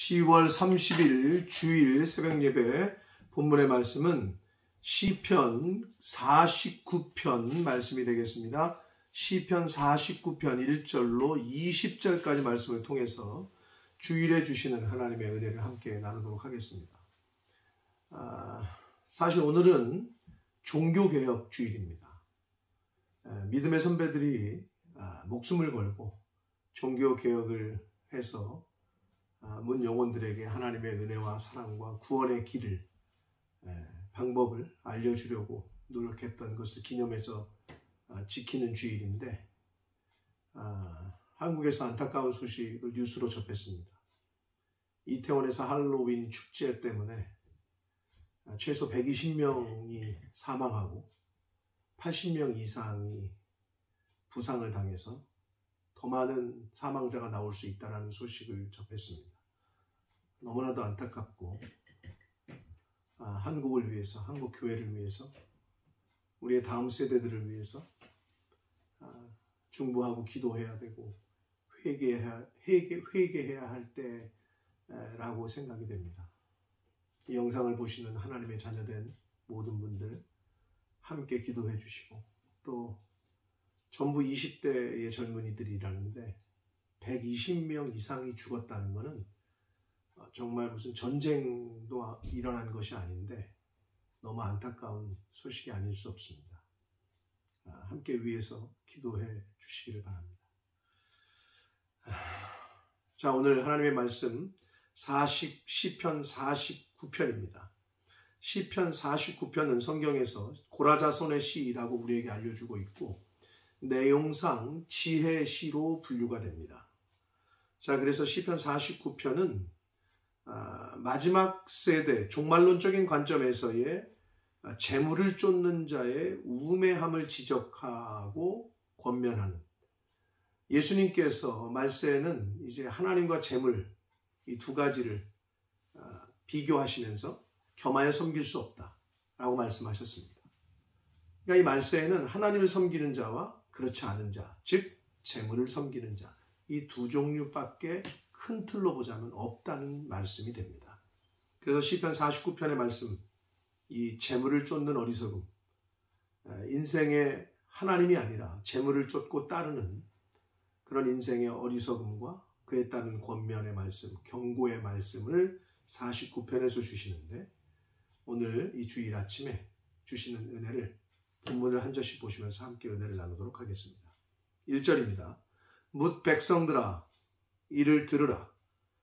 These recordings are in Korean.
10월 30일 주일 새벽예배 본문의 말씀은 시편 49편 말씀이 되겠습니다. 시편 49편 1절로 20절까지 말씀을 통해서 주일에 주시는 하나님의 은혜를 함께 나누도록 하겠습니다. 사실 오늘은 종교개혁 주일입니다. 믿음의 선배들이 목숨을 걸고 종교개혁을 해서 문 영혼들에게 하나님의 은혜와 사랑과 구원의 길을 방법을 알려주려고 노력했던 것을 기념해서 지키는 주일인데 한국에서 안타까운 소식을 뉴스로 접했습니다. 이태원에서 할로윈 축제 때문에 최소 120명이 사망하고 80명 이상이 부상을 당해서 더 많은 사망자가 나올 수 있다는 소식을 접했습니다. 너무나도 안타깝고 한국을 위해서, 한국 교회를 위해서, 우리의 다음 세대들을 위해서 중보하고 기도해야 되고 회개해야 할 때라고 생각이 됩니다. 이 영상을 보시는 하나님의 자녀된 모든 분들 함께 기도해 주시고, 또 전부 20대의 젊은이들이라는데 120명 이상이 죽었다는 것은 정말 무슨 전쟁도 일어난 것이 아닌데 너무 안타까운 소식이 아닐 수 없습니다. 함께 위해서 기도해 주시기를 바랍니다. 자, 오늘 하나님의 말씀 시편 49편입니다. 시편 49편은 성경에서 고라자손의 시라고 우리에게 알려주고 있고 내용상 지혜의 시로 분류가 됩니다. 자, 그래서 시편 49편은 마지막 세대 종말론적인 관점에서의 재물을 쫓는 자의 우매함을 지적하고 권면하는, 예수님께서 말세에는 이제 하나님과 재물 이 두 가지를 비교하시면서 겸하여 섬길 수 없다라고 말씀하셨습니다. 그러니까 이 말세에는 하나님을 섬기는 자와 그렇지 않은 자, 즉 재물을 섬기는 자, 이 두 종류밖에 큰 틀로 보자면 없다는 말씀이 됩니다. 그래서 시편 49편의 말씀, 이 재물을 쫓는 어리석음, 인생의 하나님이 아니라 재물을 쫓고 따르는 그런 인생의 어리석음과 그에 따른 권면의 말씀, 경고의 말씀을 49편에서 주시는데, 오늘 이 주일 아침에 주시는 은혜를 본문을 한 절씩 보시면서 함께 은혜를 나누도록 하겠습니다. 1절입니다. 뭇 백성들아 이를 들으라,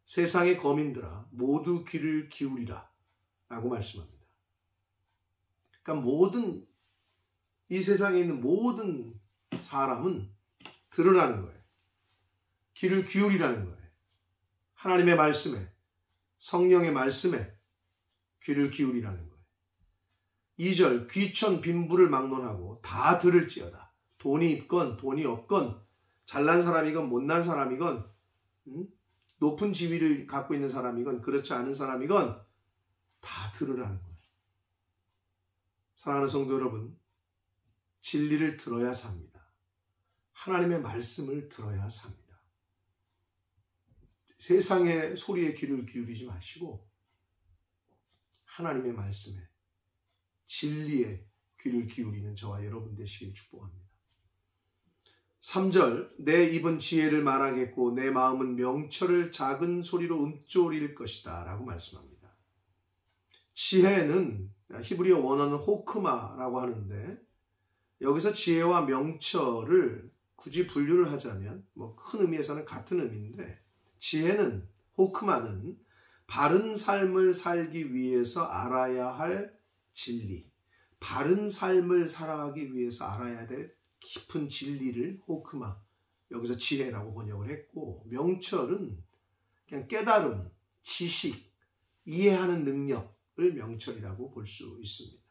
세상의 거민들아 모두 귀를 기울이라 라고 말씀합니다. 그러니까 이 세상에 있는 모든 사람은 들으라는 거예요. 귀를 기울이라는 거예요. 하나님의 말씀에, 성령의 말씀에 귀를 기울이라는 거예요. 2절, 귀천 빈부를 막론하고 다 들을지어다. 돈이 있건 돈이 없건, 잘난 사람이건 못난 사람이건, 높은 지위를 갖고 있는 사람이건 그렇지 않은 사람이건 다 들으라는 거예요. 사랑하는 성도 여러분, 진리를 들어야 삽니다. 하나님의 말씀을 들어야 삽니다. 세상의 소리에 귀를 기울이지 마시고 하나님의 말씀에, 진리에 귀를 기울이는 저와 여러분 되시길 축복합니다. 3절, 내 입은 지혜를 말하겠고 내 마음은 명철을 작은 소리로 읊조릴 것이다 라고 말씀합니다. 지혜는 히브리어 원어는 호크마라고 하는데, 여기서 지혜와 명철을 굳이 분류를 하자면 큰 의미에서는 같은 의미인데, 지혜는, 호크마는 바른 삶을 살기 위해서 알아야 할 진리, 바른 삶을 살아가기 위해서 알아야 될 깊은 진리를 호크마, 여기서 지혜라고 번역을 했고, 명철은 그냥 깨달음, 지식, 이해하는 능력을 명철이라고 볼 수 있습니다.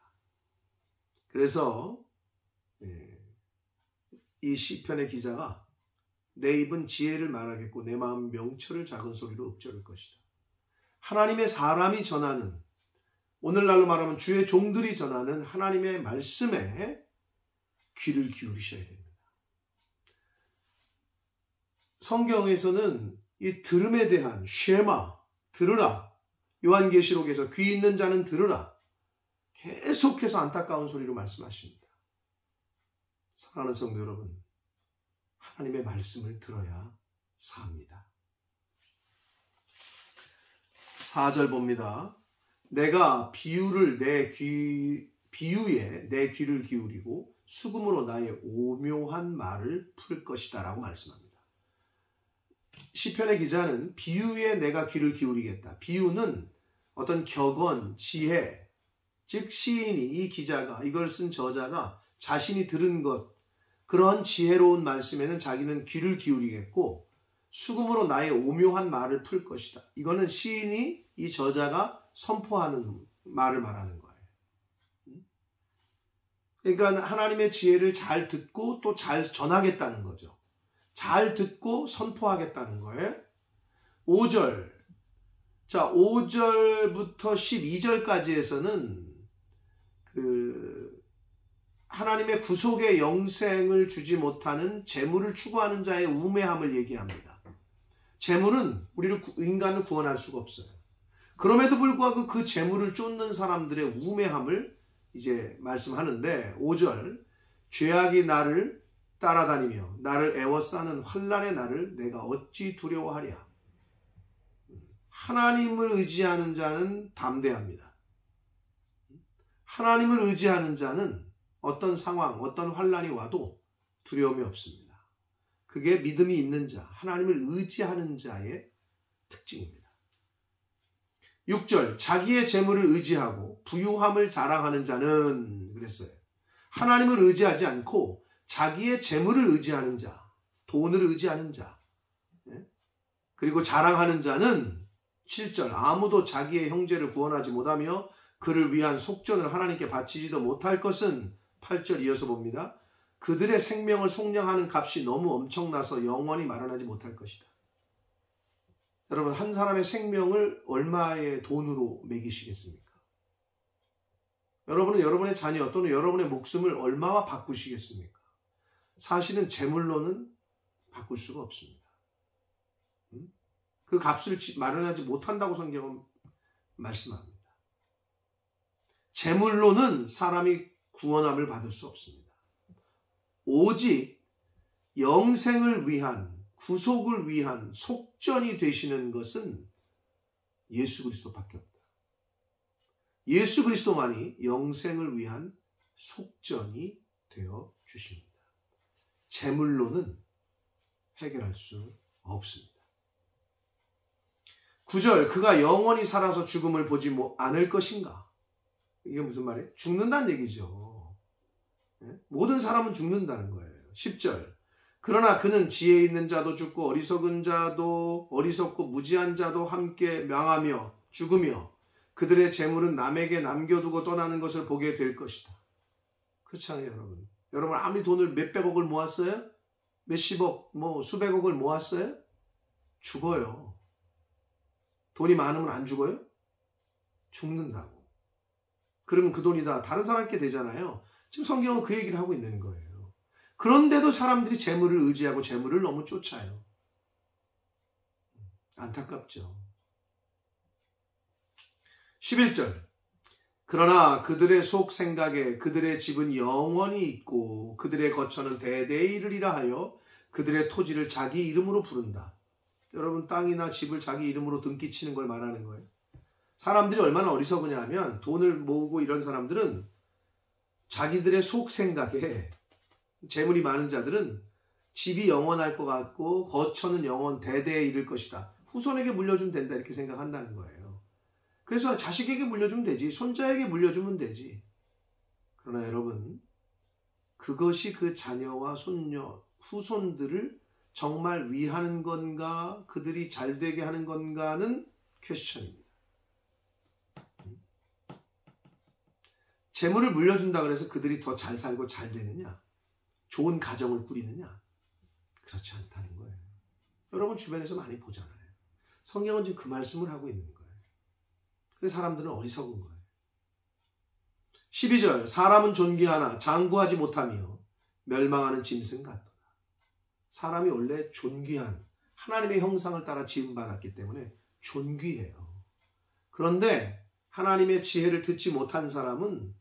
그래서 이 시편의 기자가 내 입은 지혜를 말하겠고 내 마음 명철을 작은 소리로 읊조릴 것이다. 하나님의 사람이 전하는, 오늘날로 말하면 주의 종들이 전하는 하나님의 말씀에 귀를 기울이셔야 됩니다. 성경에서는 이 들음에 대한 쉐마, 들으라. 요한계시록에서 귀 있는 자는 들으라. 계속해서 안타까운 소리로 말씀하십니다. 사랑하는 성도 여러분, 하나님의 말씀을 들어야 삽니다. 4절 봅니다. 내가 비유에 내 귀를 기울이고 수금으로 나의 오묘한 말을 풀 것이다 라고 말씀합니다. 시편의 기자는 비유에 내가 귀를 기울이겠다. 비유는 어떤 격언, 지혜, 즉 시인이, 이 기자가, 이걸 쓴 저자가 자신이 들은 것, 그런 지혜로운 말씀에는 자기는 귀를 기울이겠고 수금으로 나의 오묘한 말을 풀 것이다. 이거는 시인이, 이 저자가 선포하는 말을 말하는 거예요. 그러니까 하나님의 지혜를 잘 듣고 또 잘 전하겠다는 거죠. 잘 듣고 선포하겠다는 거예요. 5절. 자, 5절부터 12절까지에서는 하나님의 구속의 영생을 주지 못하는 재물을 추구하는 자의 우매함을 얘기합니다. 재물은 인간을 구원할 수가 없어요. 그럼에도 불구하고 그 재물을 쫓는 사람들의 우매함을 이제 말씀하는데 5절. 죄악이 나를 따라다니며 나를 애워싸는 환난의 날을 내가 어찌 두려워하랴. 하나님을 의지하는 자는 담대합니다. 하나님을 의지하는 자는 어떤 상황, 어떤 환난이 와도 두려움이 없습니다. 그게 믿음이 있는 자, 하나님을 의지하는 자의 특징입니다. 6절, 자기의 재물을 의지하고 부유함을 자랑하는 자는 그랬어요. 하나님을 의지하지 않고 자기의 재물을 의지하는 자, 돈을 의지하는 자, 그리고 자랑하는 자는 7절, 아무도 자기의 형제를 구원하지 못하며 그를 위한 속전을 하나님께 바치지도 못할 것은 8절 이어서 봅니다. 그들의 생명을 속량하는 값이 너무 엄청나서 영원히 마련하지 못할 것이다. 여러분, 한 사람의 생명을 얼마의 돈으로 매기시겠습니까? 여러분은 여러분의 자녀 또는 여러분의 목숨을 얼마와 바꾸시겠습니까? 사실은 재물로는 바꿀 수가 없습니다. 그 값을 마련하지 못한다고 성경은 말씀합니다. 재물로는 사람이 구원함을 받을 수 없습니다. 오직 영생을 위한, 구속을 위한 속전이 되시는 것은 예수 그리스도밖에 없다. 예수 그리스도만이 영생을 위한 속전이 되어 주십니다. 재물로는 해결할 수 없습니다. 9절, 그가 영원히 살아서 죽음을 보지 않을 것인가? 이게 무슨 말이에요? 죽는다는 얘기죠. 모든 사람은 죽는다는 거예요. 10절, 그러나 그는 지혜 있는 자도 죽고 어리석은 자도, 어리석고 무지한 자도 함께 망하며 죽으며 그들의 재물은 남에게 남겨두고 떠나는 것을 보게 될 것이다. 그렇잖아요, 여러분. 여러분 아무리 돈을 몇백억을 모았어요? 몇십억, 수백억을 모았어요? 죽어요. 돈이 많으면 안 죽어요? 죽는다고. 그러면 그 돈이 다 다른 사람께 되잖아요. 지금 성경은 그 얘기를 하고 있는 거예요. 그런데도 사람들이 재물을 의지하고 재물을 너무 쫓아요. 안타깝죠. 11절, 그러나 그들의 속 생각에 그들의 집은 영원히 있고 그들의 거처는 대대에 이르리라 하여 그들의 토지를 자기 이름으로 부른다. 여러분, 땅이나 집을 자기 이름으로 등기치는 걸 말하는 거예요. 사람들이 얼마나 어리석으냐 하면 돈을 모으고 이런 사람들은 자기들의 속 생각에, 재물이 많은 자들은 집이 영원할 것 같고 거처는 영원 대대에 이를 것이다. 후손에게 물려주면 된다 이렇게 생각한다는 거예요. 그래서 자식에게 물려주면 되지, 손자에게 물려주면 되지. 그러나 여러분, 그것이 그 자녀와 손녀, 후손들을 정말 위하는 건가, 그들이 잘되게 하는 건가는 퀘스천입니다. 재물을 물려준다 그래서 그들이 더 잘 살고 잘 되느냐? 좋은 가정을 꾸리느냐? 그렇지 않다는 거예요. 여러분 주변에서 많이 보잖아요. 성경은 지금 그 말씀을 하고 있는 거예요. 그래서 사람들은 어리석은 거예요. 12절, 사람은 존귀하나 장구하지 못하며 멸망하는 짐승 같도다. 사람이 원래 존귀한 하나님의 형상을 따라 지음받았기 때문에 존귀해요. 그런데 하나님의 지혜를 듣지 못한 사람은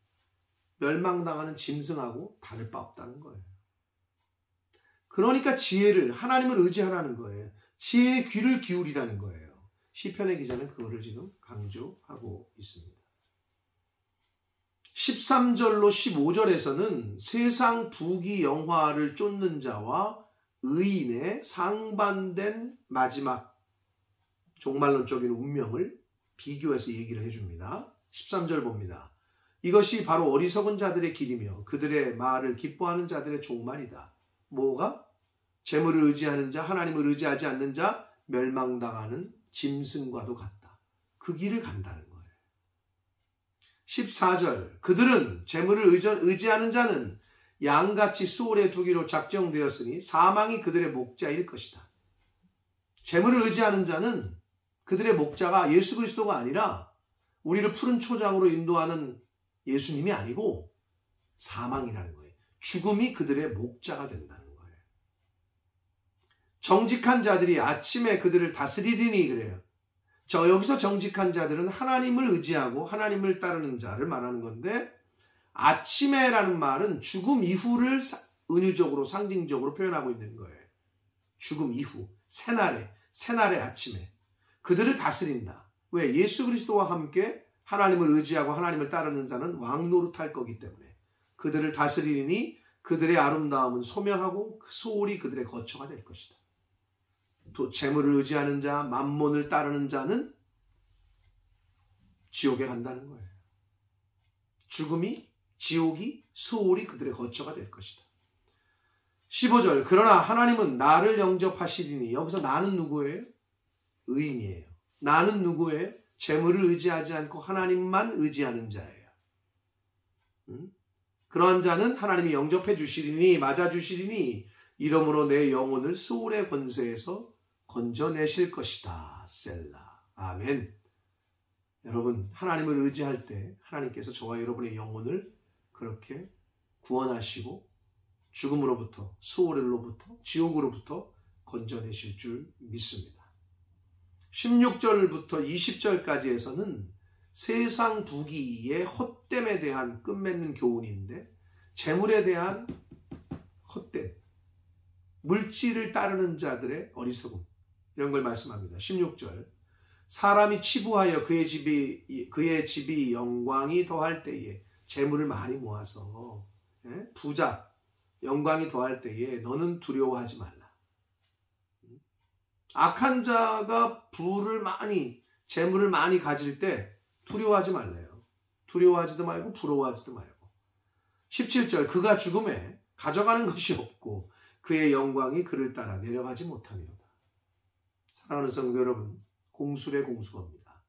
멸망당하는 짐승하고 다를 바 없다는 거예요. 그러니까 지혜를, 하나님을 의지하라는 거예요. 지혜의 귀를 기울이라는 거예요. 시편의 기자는 그거를 지금 강조하고 있습니다. 13절로 15절에서는 세상 부귀 영화를 쫓는 자와 의인의 상반된 마지막 종말론적인 운명을 비교해서 얘기를 해줍니다. 13절 봅니다. 이것이 바로 어리석은 자들의 길이며 그들의 말을 기뻐하는 자들의 종말이다. 뭐가? 재물을 의지하는 자, 하나님을 의지하지 않는 자, 멸망당하는 짐승과도 같다. 그 길을 간다는 거예요. 14절, 그들은 재물을 의지하는 자는 양같이 수월에 두기로 작정되었으니 사망이 그들의 목자일 것이다. 재물을 의지하는 자는 그들의 목자가 예수 그리스도가 아니라 우리를 푸른 초장으로 인도하는 예수님이 아니고 사망이라는 거예요. 죽음이 그들의 목자가 된다는 거예요. 정직한 자들이 아침에 그들을 다스리리니 그래요. 여기서 정직한 자들은 하나님을 의지하고 하나님을 따르는 자를 말하는 건데, 아침에라는 말은 죽음 이후를 은유적으로 상징적으로 표현하고 있는 거예요. 죽음 이후, 새날의 아침에 그들을 다스린다. 왜? 예수 그리스도와 함께 하나님을 의지하고 하나님을 따르는 자는 왕노릇할 거기 때문에 그들을 다스리니 그들의 아름다움은 소명하고 그 소홀이 그들의 거처가 될 것이다. 또 재물을 의지하는 자, 만몬을 따르는 자는 지옥에 간다는 거예요. 지옥이 수월이 그들의 거처가 될 것이다. 15절, 그러나 하나님은 나를 영접하시리니, 여기서 나는 누구예요? 의인이에요. 나는 누구예요? 재물을 의지하지 않고 하나님만 의지하는 자예요. 그러한 자는 하나님이 영접해 주시리니, 맞아 주시리니, 이러므로 내 영혼을 수월의 권세에서 건져내실 것이다. 셀라. 아멘. 여러분, 하나님을 의지할 때 하나님께서 저와 여러분의 영혼을 그렇게 구원하시고 죽음으로부터, 수월로부터, 지옥으로부터 건져내실 줄 믿습니다. 16절부터 20절까지에서는 세상 부귀의 헛됨에 대한 끝맺는 교훈인데, 재물에 대한 헛됨, 물질을 따르는 자들의 어리석음, 이런 걸 말씀합니다. 16절, 사람이 치부하여 그의 집이 영광이 더할 때에, 재물을 많이 모아서 부자, 영광이 더할 때에 너는 두려워하지 말라. 악한 자가 재물을 많이 가질 때 두려워하지 말래요. 두려워하지도 말고 부러워하지도 말고. 17절, 그가 죽음에 가져가는 것이 없고 그의 영광이 그를 따라 내려가지 못하니로다. 사랑하는 성도 여러분, 공술의 공수입니다.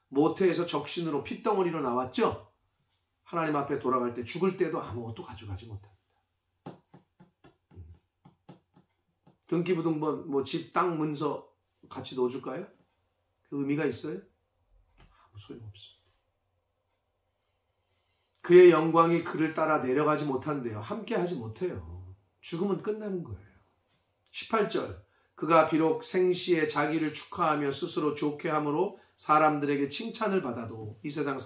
모태에서 적신으로 핏덩어리로 나왔죠? 하나님 앞에 돌아갈 때, 죽을 때도 아무것도 가져가지 못합니다. 등기부등본, 집, 땅, 문서 같이 넣어줄까요? 그 의미가 있어요? 아무 소용없습니다. 그의 영광이 그를 따라 내려가지 못한대요. 함께 하지 못해요. 죽음은 끝나는 거예요. 18절, 그가 비록 생시에 자기를 축하하며 스스로 좋게 함으로 사람들에게 칭찬을 받아도 이 세상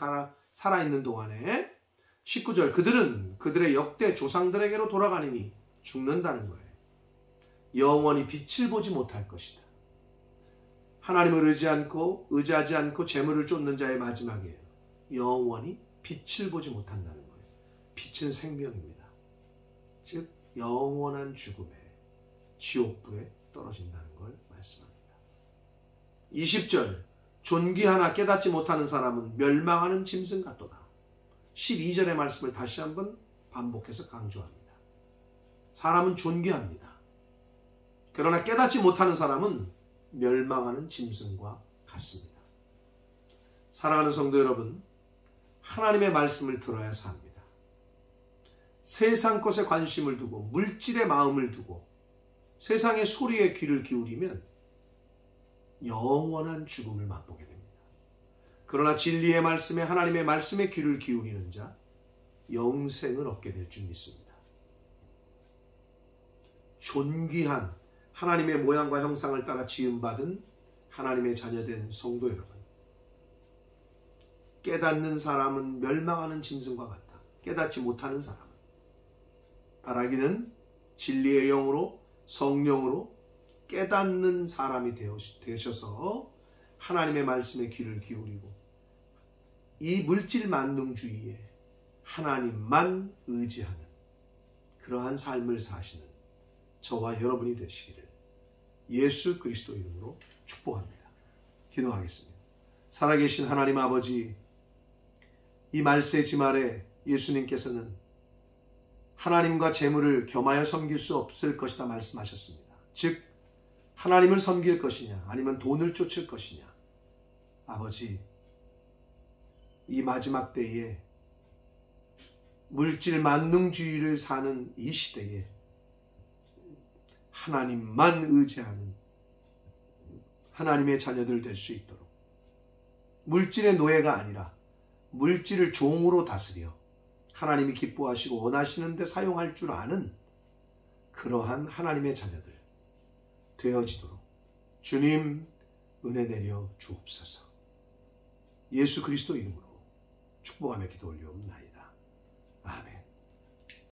살아있는 동안에, 19절, 그들은 그들의 역대 조상들에게로 돌아가니니 죽는다는 거예요. 영원히 빛을 보지 못할 것이다. 하나님을 의지하지 않고 재물을 쫓는 자의 마지막이에요. 영원히 빛을 보지 못한다는 거예요. 빛은 생명입니다. 즉 영원한 죽음에, 지옥불에 떨어진다는 걸 말씀합니다. 20절, 존귀하나 깨닫지 못하는 사람은 멸망하는 짐승 같도다. 12절의 말씀을 다시 한번 반복해서 강조합니다. 사람은 존귀합니다. 그러나 깨닫지 못하는 사람은 멸망하는 짐승과 같습니다. 사랑하는 성도 여러분, 하나님의 말씀을 들어야 삽니다. 세상 것에 관심을 두고 물질에 마음을 두고 세상의 소리에 귀를 기울이면 영원한 죽음을 맛보게 됩니다. 그러나 진리의 말씀에, 하나님의 말씀에 귀를 기울이는 자, 영생을 얻게 될 줄 믿습니다. 존귀한 하나님의 모양과 형상을 따라 지음받은 하나님의 자녀된 성도 여러분, 깨닫는 사람은 멸망하는 짐승과 같다. 깨닫지 못하는 사람은. 바라기는 진리의 영으로 성령으로 깨닫는 사람이 되셔서 하나님의 말씀에 귀를 기울이고 이 물질 만능주의에 하나님만 의지하는 그러한 삶을 사시는 저와 여러분이 되시기를 예수 그리스도 이름으로 축복합니다. 기도하겠습니다. 살아계신 하나님 아버지, 이 말세 지말에 예수님께서는 하나님과 재물을 겸하여 섬길 수 없을 것이다 말씀하셨습니다. 즉 하나님을 섬길 것이냐 아니면 돈을 쫓을 것이냐. 아버지, 이 마지막 때에 물질 만능주의를 사는 이 시대에 하나님만 의지하는 하나님의 자녀들 될 수 있도록 물질의 노예가 아니라 물질을 종으로 다스려 하나님이 기뻐하시고 원하시는 데 사용할 줄 아는 그러한 하나님의 자녀들 되어지도록 주님 은혜 내려 주옵소서. 예수 그리스도 이름으로 축복하며 기도 올리옵나이다.